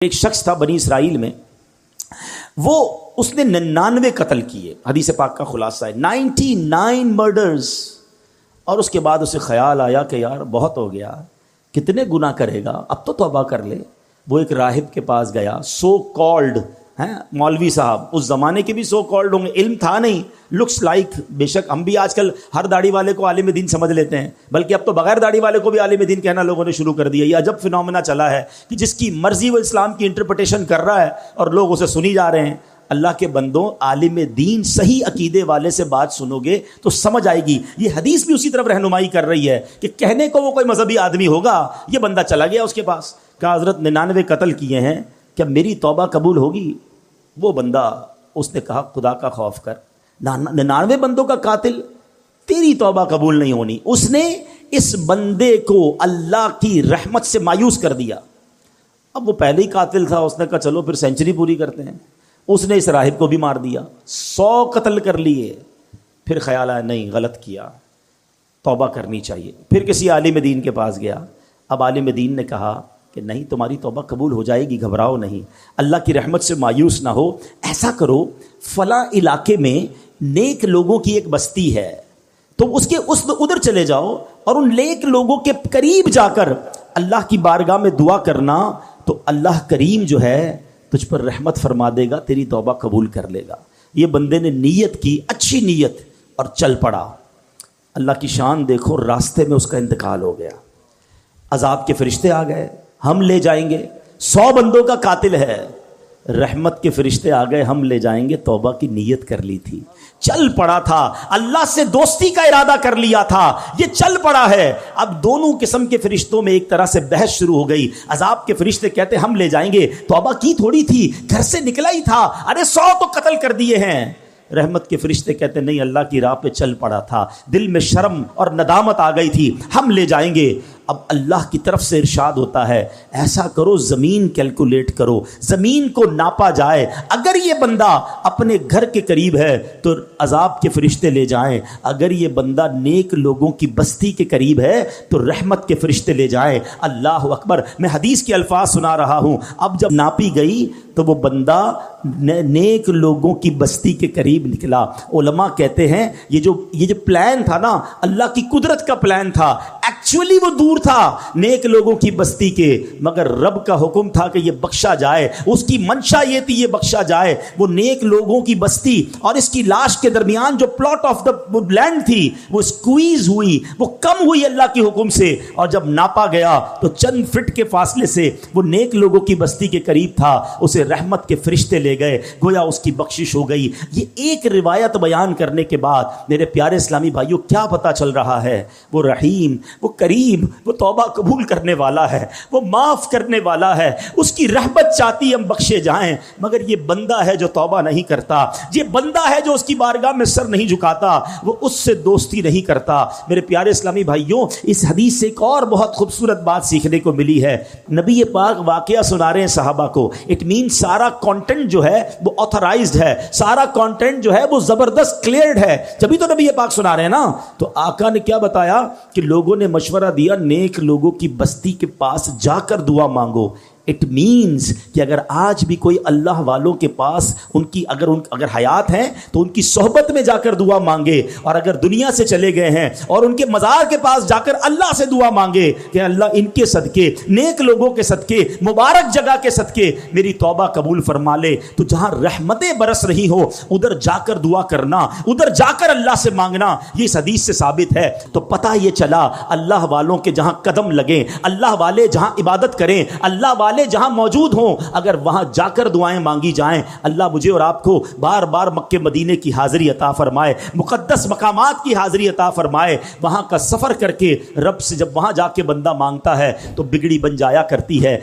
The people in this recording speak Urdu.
ایک شخص تھا بنی اسرائیل میں، وہ اس نے 99 قتل کیے، حدیث پاک کا خلاصہ ہے 99 مرڈرز، اور اس کے بعد اسے خیال آیا کہ یار بہت ہو گیا، کتنے گناہ کرے گا، اب تو توبہ کر لے۔ وہ ایک راہب کے پاس گیا، سو کالڈ ہیں مولوی صاحب، اس زمانے کے بھی سو کالڈ ہوں گے، علم تھا نہیں، لکس لائک، بے شک ہم بھی آج کل ہر داڑھی والے کو عالم دین سمجھ لیتے ہیں، بلکہ اب تو بغیر داڑھی والے کو بھی عالم دین کہنا لوگوں نے شروع کر دیا۔ یہ عجب فنومنا چلا ہے کہ جس کی مرضی وہ اسلام کی انٹرپریٹیشن کر رہا ہے اور لوگ اسے سنی جا رہے ہیں۔ اللہ کے بندوں، عالم دین صحیح عقیدے والے سے بات سنو گے تو سمجھ آئے گی۔ یہ حدیث بھی اسی طرف رہنمائی کر رہی ہے کہ کہنے کو وہ کوئی مذہبی آدمی ہوگا، یہ بندہ چلا گیا اس کے پاس، کہا حضرت 99 قتل کیے ہیں، کیا میری توبہ قبول ہوگی؟ وہ بندہ، اس نے کہا خدا کا خوف کر، 99 بندوں کا قاتل، تیری توبہ قبول نہیں ہونی۔ اس نے اس بندے کو اللہ کی رحمت سے مایوس کر دیا۔ اب وہ پہلے ہی قاتل تھا، اس نے کہا چلو پھر سینچری پوری کرتے ہیں۔ اس نے اس راہب کو بھی مار دیا، 100 قتل کر لیے۔ پھر خیال آیا نہیں، غلط کیا، توبہ کرنی چاہیے۔ پھر کسی عالم دین کے پاس گیا، اب عالم دین نے کہا کہ نہیں، تمہاری توبہ قبول ہو جائے گی، گھبراؤ نہیں، اللہ کی رحمت سے مایوس نہ ہو، ایسا کرو فلاں علاقے میں نیک لوگوں کی ایک بستی ہے، تو اس ادھر چلے جاؤ اور ان نیک لوگوں کے قریب جا کر اللہ کی بارگاہ میں دعا کرنا، تو اللہ کریم جو ہے تجھ پر رحمت فرما دے گا، تیری توبہ قبول کر لے گا۔ یہ بندے نے نیت کی، اچھی نیت، اور چل پڑا۔ اللہ کی شان دیکھو، راستے میں اس کا انتقال ہو گیا، عذاب کے فرشتے آ گئے، ہم لے جائیں گے، 100 بندوں کا قاتل ہے، رحمت کے فرشتے آ گئے، ہم لے جائیں گے، توبہ کی نیت کر لی تھی، چل پڑا تھا، اللہ سے دوستی کا ارادہ کر لیا تھا، یہ چل پڑا ہے۔ اب دونوں قسم کے فرشتوں میں ایک طرح سے بحث شروع ہو گئی۔ عذاب کے فرشتے کہتے ہم لے جائیں گے، توبہ کی تھوڑی تھی، گھر سے نکلا ہی تھا، ارے 100 تو قتل کر دیے ہیں۔ رحمت کے فرشتے کہتے نہیں، اللہ کی راہ پہ چل پڑا تھا، دل میں شرم اور ندامت آ گئی تھی، ہم لے جائیں گے۔ اب اللہ کی طرف سے ارشاد ہوتا ہے ایسا کرو، زمین کیلکولیٹ کرو، زمین کو ناپا جائے، اگر یہ بندہ اپنے گھر کے قریب ہے تو عذاب کے فرشتے لے جائیں، اگر یہ بندہ نیک لوگوں کی بستی کے قریب ہے تو رحمت کے فرشتے لے جائیں۔ اللہ اکبر، میں حدیث کے الفاظ سنا رہا ہوں۔ اب جب ناپی گئی تو وہ بندہ نیک لوگوں کی بستی کے قریب نکلا۔ علماء کہتے ہیں یہ جو پلان تھا نا، اللہ کی قدرت کا پلان تھا، ایکچولی وہ دور تھا نیک لوگوں کی بستی کے، مگر رب کا حکم تھا کہ یہ بخشا جائے، اس کی منشا یہ تھی یہ بخشا جائے۔ وہ نیک لوگوں کی بستی اور اس کی لاش کے درمیان جو پلاٹ آف دا لینڈ تھی وہ سکویز ہوئی، وہ کم ہوئی اللہ کے حکم سے، اور جب ناپا گیا تو چند فٹ کے فاصلے سے وہ نیک لوگوں کی بستی کے قریب تھا، اسے رحمت کے فرشتے لے گئے، گویا اس کی بخشش ہو گئی۔ یہ ایک روایت بیان کرنے کے بعد میرے پیارے اسلامی بھائیوں کیا پتہ چل رہا ہے؟ وہ رحیم، وہ کریم، وہ توبہ قبول کرنے والا ہے، وہ معاف کرنے والا ہے، اس کی رحمت چاہتی ہم بخشے جائیں، مگر یہ بندہ ہے جو توبہ نہیں کرتا، یہ بندہ ہے جو اس کی بارگاہ میں سر نہیں جھکاتا، وہ اس سے دوستی نہیں کرتا۔ میرے پیارے اسلامی بھائیوں، اس حدیث سے ایک اور بہت خوبصورت بات سیکھنے کو ملی ہے۔ نبی پاک واقعہ سنا رہے ہیں صحابہ کو، اٹ مین سارا کانٹینٹ جو ہے وہ آتھرائزڈ ہے، سارا کانٹینٹ جو ہے وہ زبردست کلیئرڈ ہے، جبھی تو نبی پاک سنا رہے ہیں نا۔ تو آقا نے کیا بتایا کہ لوگوں نے مشورہ دیا نیک لوگوں کی بستی کے پاس جا کر دعا مانگو۔ اٹ مینز کہ اگر آج بھی کوئی اللہ والوں کے پاس اگر حیات ہیں تو ان کی صحبت میں جا کر دعا مانگے، اور اگر دنیا سے چلے گئے ہیں اور ان کے مزار کے پاس جا کر اللہ سے دعا مانگے کہ اللہ ان کے صدقے، نیک لوگوں کے صدقے، مبارک جگہ کے صدقے میری توبہ قبول فرما لے۔ تو جہاں رحمتیں برس رہی ہو ادھر جا کر دعا کرنا، ادھر جا کر اللہ سے مانگنا، یہ اس حدیث سے ثابت ہے۔ تو پتہ یہ چلا اللہ والوں کے جہاں قدم لگیں، اللہ والے جہاں عبادت کریں، اللہ والے جہاں موجود ہوں، اگر وہاں جا کر دعائیں مانگی جائیں، اللہ مجھے اور آپ کو بار بار مکے مدینے کی حاضری عطا فرمائے، مقدس مقامات کی حاضری عطا فرمائے۔ وہاں کا سفر کر کے رب سے جب وہاں جا کے بندہ مانگتا ہے تو بگڑی بن جایا کرتی ہے۔